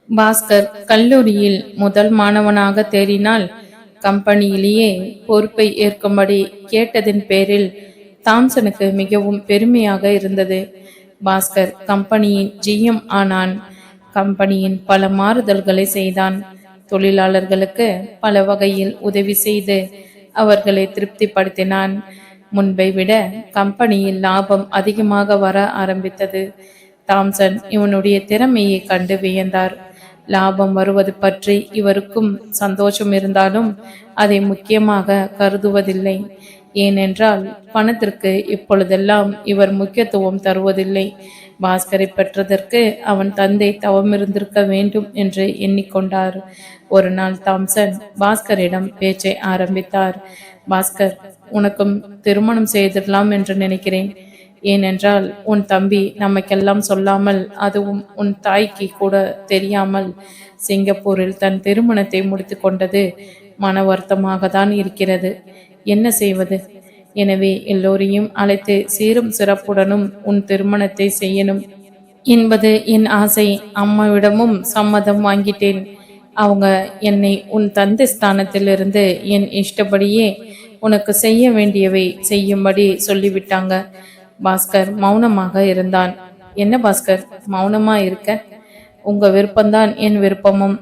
பாஸ்கர் கல்லூரியில் முதல் மாணவனாக தேறினால் கம்பெனியிலேயே பொறுப்பை ஏற்கும்படி கேட்டதின் பேரில் தாம்சனுக்கு மிகவும் பெருமையாக இருந்தது. பாஸ்கர் கம்பெனியின் ஜிஎம் ஆனான். கம்பெனியின் பல மாறுதல்களை செய்தான். தொழிலாளர்களுக்கு பல வகையில் உதவி செய்து அவர்களை திருப்திப்படுத்தினான். முன்பை விட கம்பெனியில் லாபம் அதிகமாக வர ஆரம்பித்தது. தாம்சன் இவனுடைய திறமையை கண்டு வியந்தார். லாபம் வருவது பற்றி இவருக்கும் சந்தோஷம் இருந்தாலும் அதை முக்கியமாக கருதுவதில்லை. ஏனென்றால் பணத்திற்கு இப்பொழுதெல்லாம் இவர் முக்கியத்துவம் தருவதில்லை. பாஸ்கரை பெற்றதற்கு அவன் தந்தை தவமிருந்திருக்க வேண்டும் என்று எண்ணிக்கொண்டார். ஒரு நாள் தாம்சன் பாஸ்கரிடம் பேச்சை ஆரம்பித்தார். பாஸ்கர், உனக்கும் திருமணம் செய்திடலாம் என்று நினைக்கிறேன். ஏனென்றால் உன் தம்பி நமக்கெல்லாம் சொல்லாமல், அதுவும் உன் தாய்க்கு கூட தெரியாமல் சிங்கப்பூரில் தன் திருமணத்தை முடித்து கொண்டது மன வருத்தமாக தான் இருக்கிறது. என்ன செய்வது? எனவே எல்லோரையும் அழைத்து சீரும் சிறப்புடனும் உன் திருமணத்தை செய்யணும் என்பது என் ஆசை. அம்மாவிடமும் சம்மதம் வாங்கிட்டேன். அவங்க என்னை உன் தந்தை ஸ்தானத்திலிருந்து என் இஷ்டப்படியே உனக்கு செய்ய வேண்டியவை செய்யும்படி சொல்லிவிட்டாங்க. பாஸ்கர் மௌனமாக இருந்தான். என்ன பாஸ்கர் மௌனமா இருக்க? உங்க விருப்பம்தான் என் விருப்பமும்.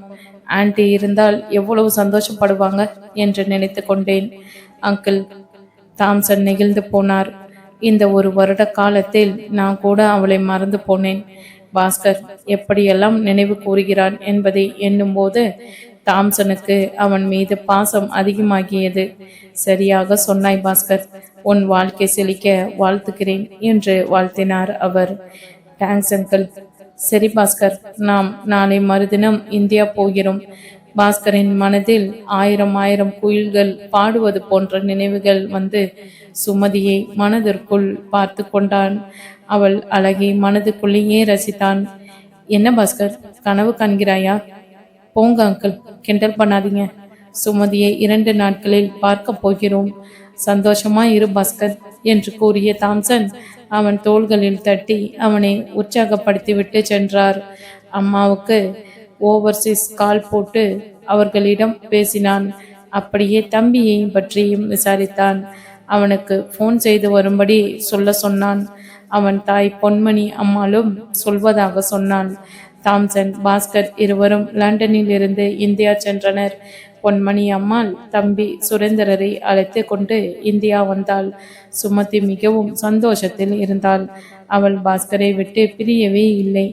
ஆன்டி இருந்தால் எவ்வளவு சந்தோஷப்படுவாங்க என்று நினைத்து கொண்டேன். அங்கிள், தாம்சன் நெகிழ்ந்து போனார். இந்த ஒரு வருட காலத்தில் நான் கூட அவளை மறந்து போனேன். பாஸ்கர் எப்படியெல்லாம் நினைவு கூறுகிறான் என்பதை எண்ணும்போது தாம்சனுக்கு அவன் மீது பாசம் அதிகமாகியது. சரியாக சொன்னாய் பாஸ்கர், உன் வாழ்க்கை செழிக்க வாழ்த்துகிறேன் என்று வாழ்த்தினார் அவர். Thanks uncle. சரி பாஸ்கர், நாம் நாளை மறுதினம் இந்தியா போகிறோம். பாஸ்கரின் மனதில் ஆயிரம் ஆயிரம் குயில்கள் பாடுவது போன்ற நினைவுகள் வந்து சுமதியை மனதிற்குள் பார்த்து கொண்டான். அவள் அழகை மனதுக்குள்ளேயே ரசித்தான். என்ன பாஸ்கர், கனவு காண்கிறாயா? போங்க அங்கிள், கிண்டல் பண்ணாதீங்க. சுமதியை 2 நாட்களில் பார்க்க போகிறோம். சந்தோஷமா இரு பாஸ்கர் என்று கூறிய தாம்சன் அவன் தோள்களில் தட்டி அவனை உற்சாகப்படுத்திவிட்டு சென்றார். அம்மாவுக்கு ஓவர்சீஸ் கால் போட்டு அவர்களிடம் பேசினான். அப்படியே தம்பியை பற்றியும் விசாரித்தான். அவனுக்கு போன் செய்து வரும்படி சொல்ல சொன்னான். அவன் தாய் பொன்மணி அம்மாளும் சொல்வதாக சொன்னான். தாம்சன், பாஸ்கர் இருவரும் லண்டனில் இருந்து இந்தியா சென்றனர். பொன்மணி அம்மாள் தம்பி சுரேந்தரரை அழைத்து கொண்டு இந்தியா வந்தாள். சுமதி மிகவும் சந்தோஷத்தில் இருந்தாள். அவள் பாஸ்கரை விட்டு பிரியவே இல்லை.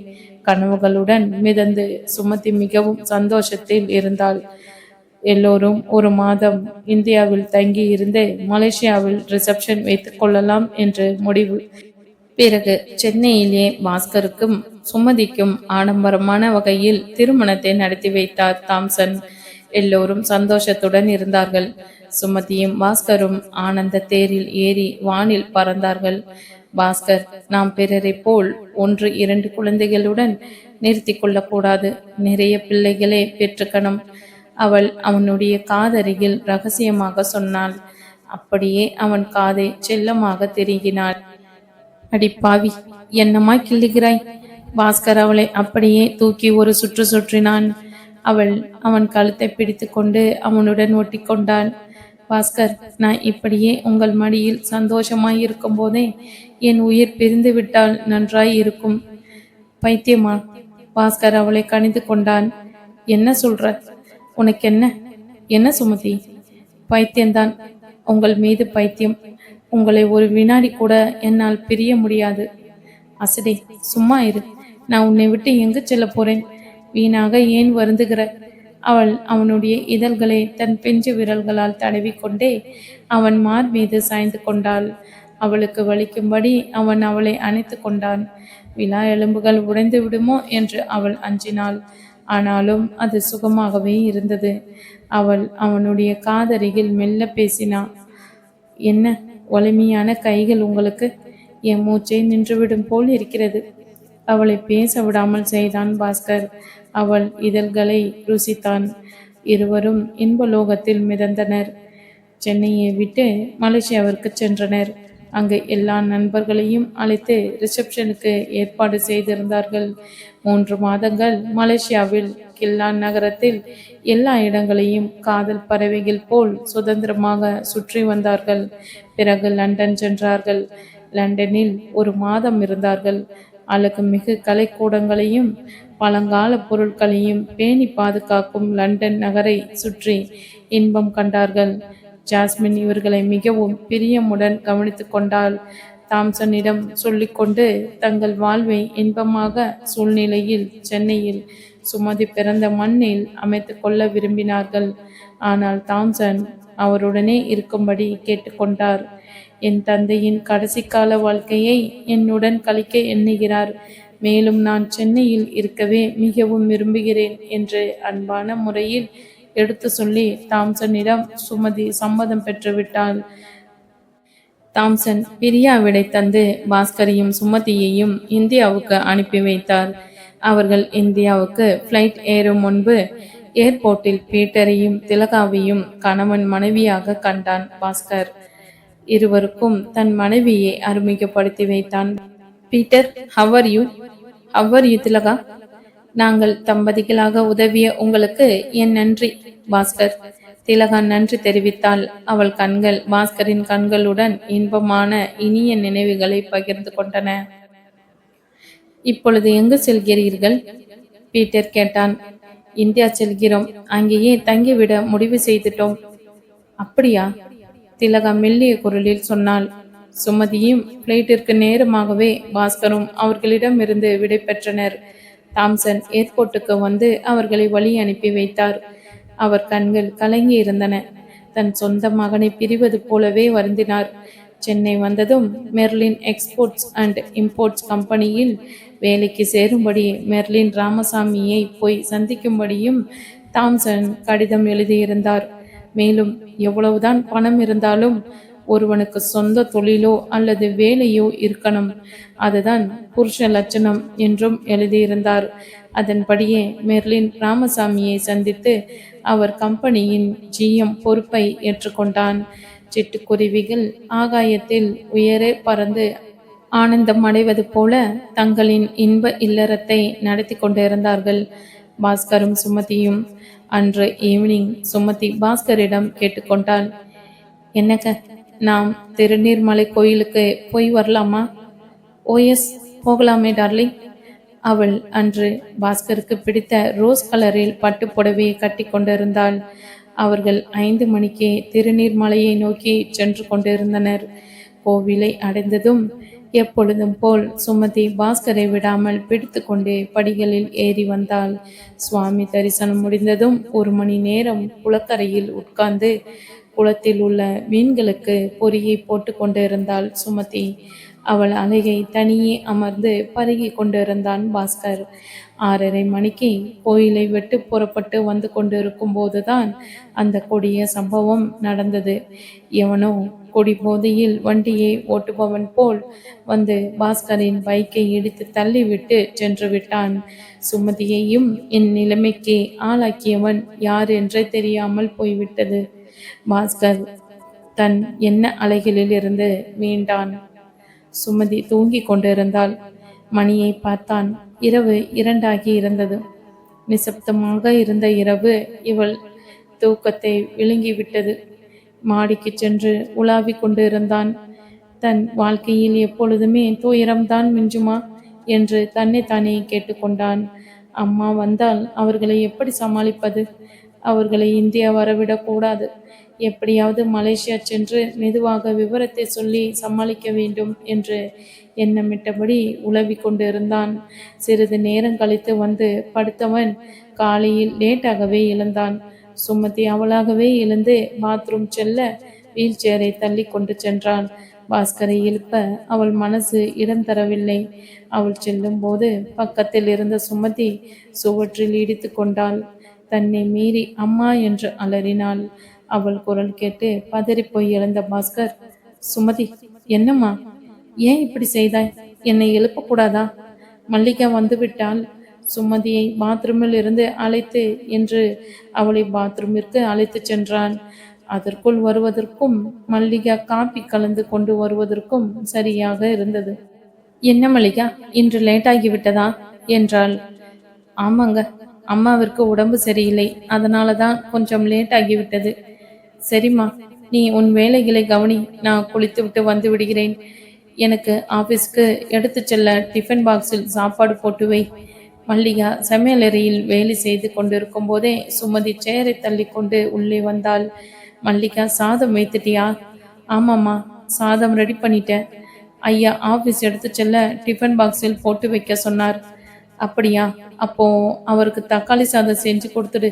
கனவுகளுடன் மிதந்து சுமதி மிகவும் சந்தோஷத்தில் இருந்தாள். எல்லோரும் 1 மாதம் இந்தியாவில் தங்கி இருந்து மலேசியாவில் ரிசப்ஷன் வைத்துக் கொள்ளலாம் என்று முடிவு. பிறகு சென்னையிலே பாஸ்கருக்கும் சுமதிக்கும் ஆடம்பரமான வகையில் திருமணத்தை நடத்தி வைத்தார் தாம்சன். எல்லோரும் சந்தோஷத்துடன் இருந்தார்கள். சுமதியும் பாஸ்கரும் ஆனந்த தேரில் ஏறி வானில் பறந்தார்கள். பாஸ்கர், நாம் பிறரை போல் 1 2 குழந்தைகளுடன் நிறுத்தி கொள்ளக்கூடாது. நிறைய பிள்ளைகளே பெற்றுக்கணும். அவள் அவனுடைய காதருகில் ரகசியமாக சொன்னாள். அப்படியே அவன் காதை செல்லமாக திருகினாள். அடிப்பாவி, என்னம்மா கிள்ளுகிறாய்? பாஸ்கர் அவளை அப்படியே தூக்கி ஒரு சுற்று சுற்றினான். அவள் அவன் கழுத்தை பிடித்து கொண்டு அவனுடன் ஒட்டி கொண்டாள். பாஸ்கர், நான் இப்படியே உங்கள் மடியில் சந்தோஷமாய் இருக்கும் போதே என் உயிர் பிரிந்து விட்டால் நன்றாய் இருக்கும். பைத்தியமா? பாஸ்கர் அவளை கணிந்து கொண்டான். என்ன சொல்ற? உனக்கு என்ன? என்ன சுமதி? பைத்தியம்தான், உங்கள் மீது பைத்தியம். உங்களை ஒரு வினாடி கூட என்னால் பிரிய முடியாது. அசடே, சும்மா இரு. நான் உன்னை விட்டு எங்கு செல்ல போறேன்? வீணாக ஏன் வருந்துகிற? அவள் அவனுடைய இதழ்களை தன் பிஞ்சு விரல்களால் தடவிக்கொண்டே அவன் மார் மீது சாய்ந்து கொண்டாள். அவளுக்கு வலிக்கும்படி அவன் அவளை அணைத்து கொண்டான். விழா எலும்புகள் உடைந்து விடுமோ என்று அவள் அஞ்சினாள். ஆனாலும் அது சுகமாகவே இருந்தது. அவள் அவனுடைய காதருகில் மெல்ல பேசினாள். என்ன வலிமையான கைகள் உங்களுக்கு! என் மூச்சை நின்றுவிடும் போல் இருக்கிறது. அவளை பேச விடாமல் செய்தான் பாஸ்கர். அவள் இதழ்களை ருசித்தான். இருவரும் இன்பலோகத்தில் மிதந்தனர். சென்னையை விட்டு மலேசியாவிற்கு சென்றனர். அங்கு எல்லா நண்பர்களையும் அழைத்து ரிசப்ஷனுக்கு ஏற்பாடு செய்திருந்தார்கள். 3 மாதங்கள் மலேசியாவில் கில்லான் நகரத்தில் எல்லா இடங்களையும் காதல் பறவைகள் போல் சுதந்திரமாக சுற்றி வந்தார்கள். பிறகு லண்டன் சென்றார்கள். லண்டனில் 1 மாதம் இருந்தார்கள். அழகுமிகு கலைக்கூடங்களையும் பழங்கால பொருட்களையும் பேணி பாதுகாக்கும் லண்டன் நகரை சுற்றி இன்பம் கண்டார்கள். ஜாஸ்மின் இவர்களை மிகவும் பிரியமுடன் கவனித்து கொண்டாள். தாம்சனிடம் சொல்லிக்கொண்டு தங்கள் வாழ்வை இன்பமாக சூழ்நிலையில் சென்னையில் சுமதி பிறந்த மண்ணில் அமைத்து கொள்ள விரும்பினார்கள். ஆனால் தாம்சன் அவருடனே இருக்கும்படி கேட்டுக்கொண்டார். என் தந்தையின் கடைசி கால வாழ்க்கையை என்னுடன் கழிக்க எண்ணுகிறார். மேலும் நான் சென்னையில் இருக்கவே மிகவும் விரும்புகிறேன் என்று அன்பான முறையில் எடுத்து சொல்லி தாம்சனிடம் சுமதி சம்மதம் பெற்றுவிட்டாள். தாம்சன் பிரியாவிடை தந்து பாஸ்கரையும் சுமதியையும் இந்தியாவுக்கு அனுப்பி வைத்தார். அவர்கள் இந்தியாவுக்கு ஃப்ளைட் ஏறும் முன்பு ஏர்போர்ட்டில் பீட்டரையும் திலகாவையும் கணவன் மனைவியாக கண்டான் பாஸ்கர். இருவருக்கும் தன் மனைவியை அறிமுகப்படுத்தி வைத்தான். Peter, how are you? How are you Thilaga? நாங்கள் தம்பதிகளாக உதவிய உங்களுக்கு என் நன்றி பாஸ்கர். திலகா நன்றி தெரிவித்தாள். அவள் கண்கள் பாஸ்கரின் கண்களுடன் இன்பமான இனிய நினைவுகளை பகிர்ந்து கொண்டன. இப்பொழுது எங்கு செல்கிறீர்கள்? பீட்டர் கேட்டான். இந்தியா செல்கிறோம். அங்கேயே தங்கிவிட முடிவு செய்துட்டோம். அப்படியா? திலகா மெல்லிய குரலில் சொன்னாள். சுமதியும் பிளைட்டிற்கு நேரமாகவே பாஸ்கரும் அவர்களிடமிருந்து விடை பெற்றனர். தாம்சன் ஏர்போர்ட்டுக்கு வந்து அவர்களை வழி அனுப்பி வைத்தார். அவர் கண்கள் கலங்கி இருந்தன. தன் சொந்த மகனை பிரிவது போலவே வருந்தினார். சென்னை வந்ததும் மெர்லின் எக்ஸ்போர்ட்ஸ் அண்ட் இம்போர்ட்ஸ் கம்பெனியில் வேலைக்கு சேரும்படி மெர்லின் ராமசாமியை போய் சந்திக்கும்படியும் தாம்சன் கடிதம் எழுதியிருந்தார். மேலும் எவ்வளவுதான் பணம் இருந்தாலும் ஒருவனுக்கு சொந்த தொழிலோ அல்லது வேலையோ இருக்கணும், அதுதான் புருஷ லட்சணம் என்றும் எழுதியிருந்தார். அதன்படியே மெர்லின் ராமசாமியை சந்தித்து அவர் கம்பெனியின் ஜிஎம் பொறுப்பை ஏற்றுக்கொண்டான். சிட்டுக்குருவிகள் ஆகாயத்தில் உயரே பறந்து ஆனந்தம் அடைவது போல தங்களின் இன்ப இல்லறத்தை நடத்தி கொண்டிருந்தார்கள் பாஸ்கரும் சுமதியும். அன்று ஈவினிங் சுமதி பாஸ்கரிடம் கேட்டுக்கொண்டாள். என்னங்க, நாம் திருநீர்மலை கோயிலுக்கு போய் வரலாமா? ஓஎஸ், போகலாமே டார்லிங். அவள் அன்று பாஸ்கருக்கு பிடித்த ரோஸ் கலரில் பட்டு புடவையை கட்டி கொண்டிருந்தாள். அவர்கள் 5 மணிக்கே திருநீர்மலையை நோக்கி சென்று கொண்டிருந்தனர். கோவிலை அடைந்ததும் எப்பொழுதும் போல் சுமதி பாஸ்கரை விடாமல் பிடித்து கொண்டே படிகளில் ஏறி வந்தாள். சுவாமி தரிசனம் முடிந்ததும் 1 மணி நேரம் குளக்கரையில் உட்கார்ந்து குளத்தில் உள்ள மீன்களுக்கு பொறியை போட்டு கொண்டிருந்தாள் சுமதி. அவள் அழகை தனியே அமர்ந்து பருகி கொண்டிருந்தான் பாஸ்கர். 6:30 மணிக்கு கோயிலை விட்டு புறப்பட்டு வந்து கொண்டிருக்கும் போதுதான் அந்த கொடிய சம்பவம் நடந்தது. எவனோ கொடி போதையில் வண்டியை ஓட்டுபவன் போல் வந்து பாஸ்கரின் பைக்கை இடித்து தள்ளிவிட்டு சென்று விட்டான். சுமதியையும் என் நிலைமைக்கு ஆளாக்கியவன் யார் என்றே தெரியாமல் போய்விட்டது. பாஸ்கர் தன் எண்ண அலைகளில் இருந்து மீண்டான். சுமதி தூங்கிக் கொண்டிருந்தாள். மணியை பார்த்தான். இரவு 2 இருந்தது. நிசப்தமாக இருந்த இரவு இவள் தூக்கத்தை விழுங்கிவிட்டது. மாடிக்கு சென்று உலாவிக் கொண்டிருந்தான். தன் வாழ்க்கையில் எப்பொழுதுமே துயரம்தான் மிஞ்சுமா என்று தன்னைத்தானே கேட்டுக்கொண்டான். அம்மா வந்தால் அவர்களை எப்படி சமாளிப்பது? அவர்களை இந்தியா வரவிடக்கூடாது. எப்படியாவது மலேசியா சென்று மெதுவாக விவரத்தை சொல்லி சமாளிக்க வேண்டும் என்று எண்ணமிட்டபடி உலவி கொண்டிருந்தான். சிறிது நேரம் கழித்து வந்து படுத்தவன் காலையில் லேட்டாகவே எழுந்தான். சுமதி அவளாகவே எழுந்து பாத்ரூம் செல்ல வீல் சேரை தள்ளி கொண்டு சென்றான். பாஸ்கரை எழுப்ப அவள் மனசு இடம் தரவில்லை. அவள் செல்லும் போது பக்கத்தில் இருந்த சுமதி சுவற்றில் இடித்து கொண்டாள். தன்னை மீறி அம்மா என்று அலறினாள். அவள் குரல் கேட்டு பதறிப்போய் எழுந்த பாஸ்கர், சுமதி, என்னம்மா, ஏன் இப்படி செய்தாய்? என்னை எழுப்பக்கூடாதா? மல்லிகா வந்துவிட்டாள். சுமதியை பாத்ரூமில் இருந்து அழைத்து என்று அவளை பாத்ரூமிற்கு அழைத்து சென்றான். அதற்குள் வருவதற்கும் மல்லிகா காப்பி கலந்து கொண்டு வருவதற்கும் சரியாக இருந்தது. என்ன மல்லிகா, இன்று லேட்டாகிவிட்டதா என்றாள். ஆமாங்க, அம்மாவிற்கு உடம்பு சரியில்லை, அதனால தான் கொஞ்சம் லேட் ஆகிவிட்டது. சரிம்மா, நீ உன் வேலைகளை கவனி, நான் குளித்துவிட்டு வந்து விடுகிறேன். எனக்கு ஆபீஸ்க்கு எடுத்துச் செல்ல டிஃபன் பாக்ஸில் சாப்பாடு போட்டு வை. மல்லிகா சமையலறையில் வேலை செய்து கொண்டிருக்கும் போதே சுமதி சேரை தள்ளி கொண்டு உள்ளே வந்தாள். மல்லிகா, சாதம் வைத்துட்டியா? ஆமாம்மா, சாதம் ரெடி பண்ணிட்டேன். ஐயா ஆபீஸ் எடுத்து செல்ல டிஃபன் பாக்ஸில் போட்டு வைக்க சொன்னார். அப்படியா? அப்போ அவருக்கு தக்காளி சாதம் செஞ்சு கொடுத்துடு.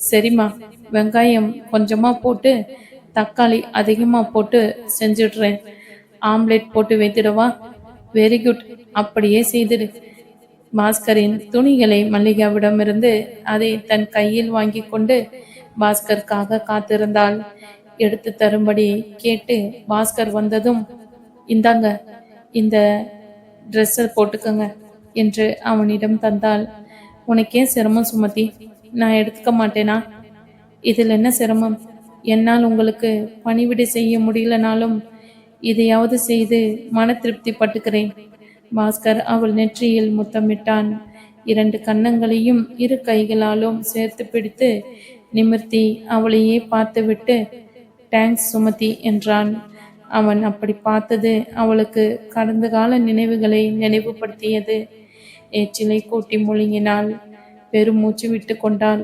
சரிம்மா, வெங்காயம் கொஞ்சமா போட்டு தக்காளி அதிகமா போட்டு செஞ்சிடுறேன். ஆம்லெட் போட்டு வைத்திடவா? வெரி குட், அப்படியே செய்திடு. பாஸ்கரின் துணிகளை மல்லிகாவிடமிருந்து அதை தன் கையில் வாங்கி கொண்டு பாஸ்கருக்காக காத்திருந்தாள். எடுத்து தரும்படி கேட்டு பாஸ்கர் வந்ததும், இந்தாங்க, இந்த ட்ரெஸ்ஸை போட்டுக்கங்க என்று அவனிடம் தந்தாள். உனக்கே சிரமம் சுமதி, நான் எடுத்துக்க மாட்டேனா? இதில் என்ன சிரமம்? என்னால் உங்களுக்கு பணிவிடை செய்ய முடியலனாலும் இதையாவது செய்து மன திருப்தி பட்டுக்கிறேன். பாஸ்கர் அவள் நெற்றியில் முத்தமிட்டான். 2 கன்னங்களையும் 2 கைகளாலும் சேர்த்து பிடித்து நிமிர்த்தி அவளையே பார்த்துவிட்டு, தேங்க்ஸ் சுமதி என்றான். அவன் அப்படி பார்த்தது அவளுக்கு கடந்த கால நினைவுகளை நினைவுபடுத்தியது. எச்சிலை கூட்டி முழுங்கினாள். பெருமூச்சு விட்டு கொண்டாள்.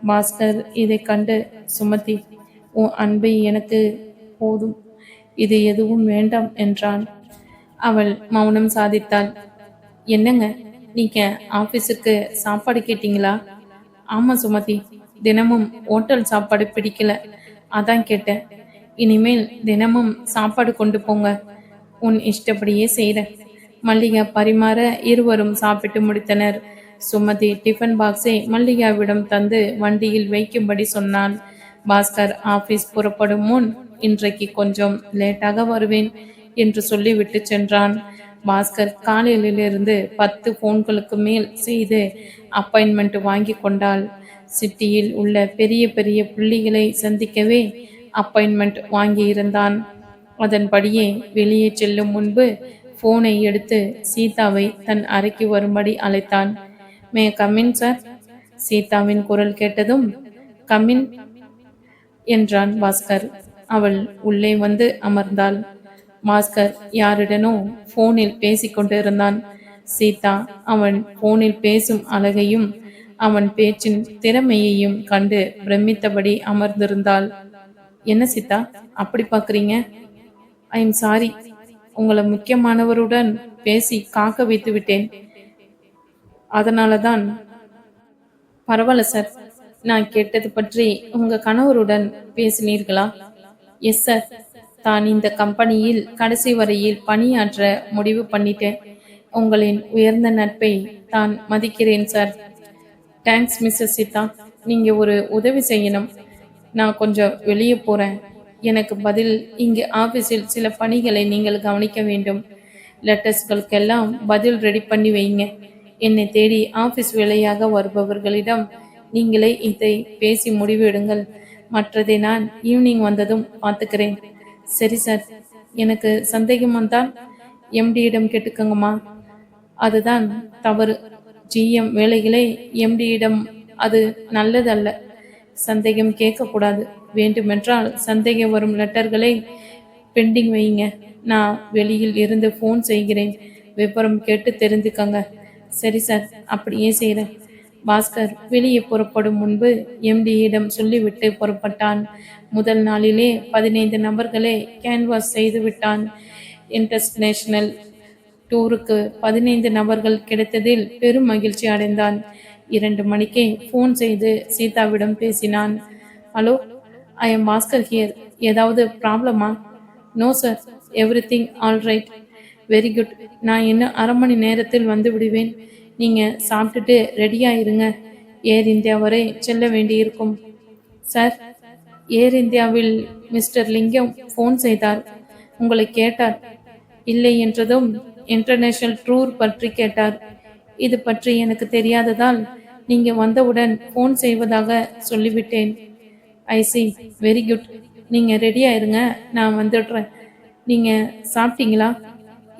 பாஸ்கர் இதை கண்டு, சுமதி, உன் அன்பை எனக்கு போதும், இது எதுவும் வேண்டாம் என்றான். அவள் மௌனம் சாதித்தாள். என்னங்க, நீங்க ஆபீஸுக்கு சாப்பாடு கேட்டீங்களா? ஆமா சுமதி, தினமும் ஹோட்டல் சாப்பாடு பிடிக்கல, அதான் கேட்டேன். இனிமேல் தினமும் சாப்பாடு கொண்டு போங்க, உன் இஷ்டப்படியே செய்கிறேன். மல்லிகா பரிமாற இருவரும் சாப்பிட்டு முடித்தனர். சுமதி டிஃபன் பாக்ஸை மல்லிகாவிடம் தந்து வண்டியில் வைக்கும்படி சொன்னான். பாஸ்கர் ஆபீஸ் புறப்படும் முன், இன்றைக்கு கொஞ்சம் லேட்டாக வருவேன் என்று சொல்லிவிட்டு சென்றான். பாஸ்கர் காலையிலிருந்து 10 போன்களுக்கு மேல் செய்து அப்பாயின்மெண்ட் வாங்கி கொண்டாள். சிட்டியில் உள்ள பெரிய பெரிய புள்ளிகளை சந்திக்கவே அப்பாயின்மெண்ட் வாங்கியிருந்தான். அதன்படியே வெளியே செல்லும் முன்பு போனை எடுத்து சீதாவை தன் அறைக்கு வரும்படி அழைத்தான். மே கம்மின் சார்? சீதாவின் குரல் கேட்டதும், கம்மின் என்றான் பாஸ்கர். அவள் உள்ளே வந்து அமர்ந்தாள். பாஸ்கர் யாருடனோ போனில் பேசிக்கொண்டிருந்தான். சீதா அவன் போனில் பேசும் அழகையும் அவன் பேச்சின் திறமையையும் கண்டு பிரமித்தபடி அமர்ந்திருந்தாள். என்ன சீதா அப்படி பார்க்குறீங்க? ஐ எம் சாரி, உங்களை முக்கியமானவருடன் பேசி காக்க வைத்து விட்டேன், அதனால தான். பரவாயில்ல சார், நான் கேட்டது பற்றி உங்க கணவருடன் பேசினீர்களா? எஸ் சார், தான் இந்த கம்பெனியில் கடைசி வரையில் பணியாற்ற முடிவு பண்ணிட்டேன். உங்களின் உயர்ந்த நட்பை தான் மதிக்கிறேன் சார். Thanks Mrs Sita. நீங்கள் ஒரு உதவி செய்யணும். நான் கொஞ்சம் வெளியே போகிறேன். எனக்கு பதில் இங்கே ஆஃபீஸில் சில பணிகளை நீங்கள் கவனிக்க வேண்டும். லெட்டர்ஸ்களுக்கெல்லாம் பதில் ரெடி பண்ணி வைங்க. என்னை தேடி ஆஃபீஸ் வேலையாக வருபவர்களிடம் நீங்களே இதை பேசி முடிவெடுங்கள். மற்றதை நான் ஈவினிங் வந்ததும் பார்த்துக்கிறேன். சரி சார். எனக்கு சந்தேகம் வந்தால் எம்டியிடம் கேட்டுக்கோங்கம்மா. அதுதான் தவறு. ஜிஎம் வேலைகளை எம்டியிடம், அது நல்லதல்ல. சந்தேகம் கேட்கக்கூடாது. வேண்டுமென்றால் சந்தேகம் வரும் லெட்டர்களை பெண்டிங் வைங்க. நான் வெளியில் இருந்து ஃபோன் செய்கிறேன். விவரம் கேட்டு தெரிந்துக்கங்க. சரி சார், அப்படியே செய்கிறேன். பாஸ்கர் வெளியே புறப்படும் முன்பு எம்டியிடம் சொல்லிவிட்டு புறப்பட்டான். முதல் நாளிலே 15 நபர்களை கேன்வாஸ் செய்து விட்டான். இன்டர்நேஷனல் டூருக்கு 15 நபர்கள் கிடைத்ததில் பெரும் மகிழ்ச்சி அடைந்தான். 2 மணிக்கே ஃபோன் செய்து சீதாவிடம் பேசினான். Hello, I am Bhaskar here. ஏதாவது ப்ராப்ளமா? No sir, everything all right. Very good. நான் இன்னும் அரை மணி நேரத்தில் வந்து விடுவேன். நீங்கள் சாப்பிட்டுட்டு ரெடியாக இருங்க. ஏர் இந்தியா வரை செல்ல வேண்டியிருக்கும். சார், ஏர் இந்தியாவில் மிஸ்டர் லிங்கம் ஃபோன் செய்தார். உங்களை கேட்டார். இல்லை என்றதும் இன்டர்நேஷனல் டூர் பற்றி கேட்டார். இது பற்றி எனக்கு தெரியாததால் நீங்கள் வந்தவுடன் ஃபோன் செய்வதாக சொல்லிவிட்டேன். ஐ சி, வெரி குட். நீங்கள் ரெடியாக இருங்க, நான் வந்துடுறேன். நீங்கள் சாப்பிட்டீங்களா?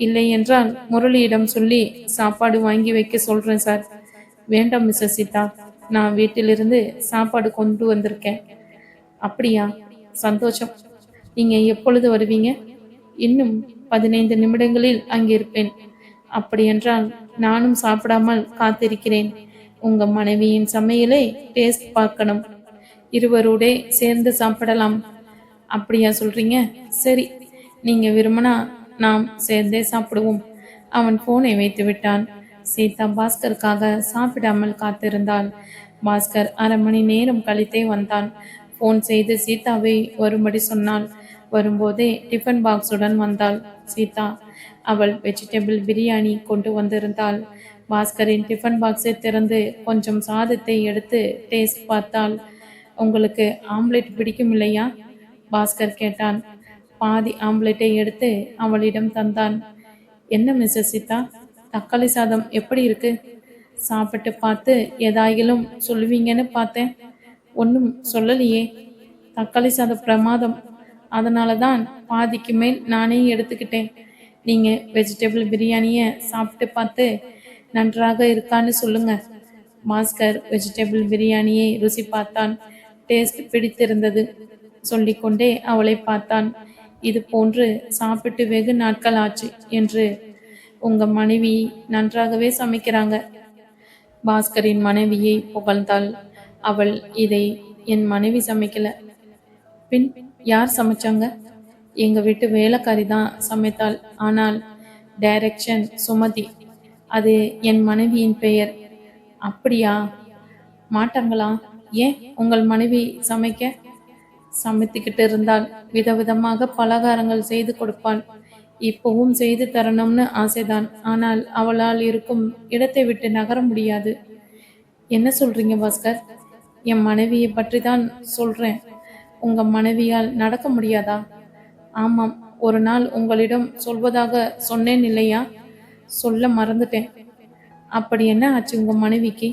இல்லை என்றால் முரளியிடம் சொல்லி சாப்பாடு வாங்கி வைக்க சொல்கிறேன் சார். வேண்டாம் மிஸ்ஸஸ் சீதா, நான் வீட்டிலிருந்து சாப்பாடு கொண்டு வந்திருக்கேன். அப்படியா? சந்தோஷம். நீங்க எப்பொழுது வருவீங்க? இன்னும் 15 நிமிடங்களில் அங்கிருப்பேன். அப்படியென்றால் நானும் சாப்பிடாமல் காத்திருக்கிறேன். உங்க மனைவியின் சமையலை டேஸ்ட் பார்க்கணும். இருவரோடே சேர்ந்து சாப்பிடலாம். அப்படியா சொல்றீங்க? சரி, நீங்க விரும்பினா நாம் சேர்ந்தே சாப்பிடுவோம். அவன் போனை வைத்து விட்டான். சீதா பாஸ்கருக்காக சாப்பிடாமல் காத்திருந்தாள். பாஸ்கர் அரை மணி நேரம் கழித்தே வந்தான். போன் செய்து சீதாவை வரும்படி சொன்னாள். வரும்போதே டிஃபன் பாக்ஸுடன் வந்தாள் சீதா. அவள் வெஜிடபிள் பிரியாணி கொண்டு வந்திருந்தாள். பாஸ்கரின் டிஃபன் பாக்ஸை திறந்து கொஞ்சம் சாதத்தை எடுத்து டேஸ்ட் பார்த்தாள். உங்களுக்கு ஆம்லெட் பிடிக்கும் இல்லையா? பாஸ்கர் கேட்டான். பாதி ஆம்லெட்டை எடுத்து அவளிடம் தந்தான். என்ன மிஸ்ஸஸ் சீதா, தக்காளி சாதம் எப்படி இருக்கு? சாப்பிட்டு பார்த்து ஏதாயிலும் சொல்லுவீங்கன்னு பார்த்தேன். ஒன்றும் சொல்லலையே. தக்காளி சாதம் பிரமாதம். அதனால தான் பாதிக்கு மேல் நானே எடுத்துக்கிட்டேன். நீங்கள் வெஜிடபிள் பிரியாணியை சாப்பிட்டு பார்த்து நன்றாக இருக்கான்னு சொல்லுங்க. பாஸ்கர் வெஜிடபிள் பிரியாணியை ருசி பார்த்தான். டேஸ்ட் பிடித்திருந்தது. சொல்லிக்கொண்டே அவளை பார்த்தான். இது போன்று சாப்பிட்டு வெகு நாட்கள் ஆச்சு என்று. உங்க மனைவி நன்றாகவே சமைக்கிறாங்க. பாஸ்கரின் மனைவியை புகழ்ந்தாள். அவள் இதை என் மனைவி சமைக்கல. பின் யார் சமைச்சாங்க? எங்க வீட்டு வேலைக்காரி தான் சமைத்தாள். ஆனால் டைரக்ஷன் சுமதி. அது என் மனைவியின் பெயர். அப்படியா? மாட்டாங்களா? ஏன் உங்கள் மனைவி சமைக்க? சமைத்துக்கிட்டு இருந்தால் விதவிதமாக பலகாரங்கள் செய்து கொடுப்பாள். இப்பவும் செய்து தரணும்னு ஆசைதான். ஆனால் அவளால் இருக்கும் இடத்தை விட்டு நகர முடியாது. என்ன சொல்றீங்க பாஸ்கர்? என் மனைவியை பற்றி தான் சொல்றேன். உங்க மனைவியால் நடக்க முடியாதா? ஆமாம், ஒரு நாள் உங்களிடம் சொல்வதாக சொன்னேன் இல்லையா? சொல்ல மறந்துட்டேன். அப்படி என்ன ஆச்சு உங்க மனைவிக்கு?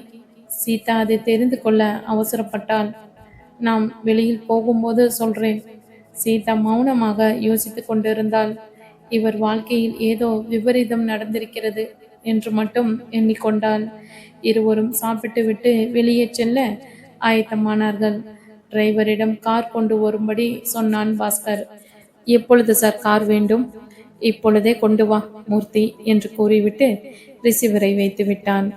சீதா அதை தெரிந்து கொள்ள அவசரப்பட்டாள். நாம் வெளியில் போகும்போது சொல்றேன். சீதா மௌனமாக யோசித்து கொண்டிருந்தாள். இவர் வாழ்க்கையில் ஏதோ விபரீதம் நடந்திருக்கிறது என்று மட்டும் எண்ணிக்கொண்டாள். இருவரும் சாப்பிட்டு விட்டு வெளியே செல்ல ஆயத்தமானார்கள். டிரைவரிடம் கார் கொண்டு வரும்படி சொன்னான் பாஸ்கர். எப்பொழுது சார் கார் வேண்டும்? இப்பொழுதே கொண்டு வா மூர்த்தி என்று கூறிவிட்டு ரிசீவரை வைத்து விட்டான்.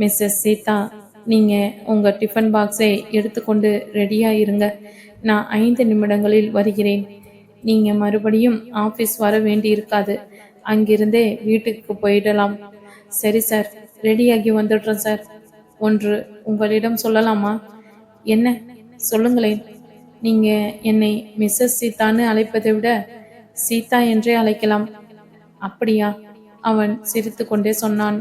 மிஸ்ஸஸ் சீதா, நீங்க உங்க டிஃபன் பாக்ஸை எடுத்துக்கொண்டு ரெடியா இருங்க. நான் 5 நிமிடங்களில் வருகிறேன். நீங்க மறுபடியும் ஆஃபீஸ் வர வேண்டி இருக்காது. அங்கிருந்தே வீட்டுக்கு போயிடலாம். சரி சார், ரெடியாகி வந்துடுறேன் சார். ஒன்று உங்களிடம் சொல்லலாமா? என்ன? சொல்லுங்களேன். நீங்க என்னை மிஸ்ஸஸ் சீதான்னு அழைப்பதை விட சீதா என்றே அழைக்கலாம். அப்படியா? அவன் சிரித்து கொண்டே சொன்னான்.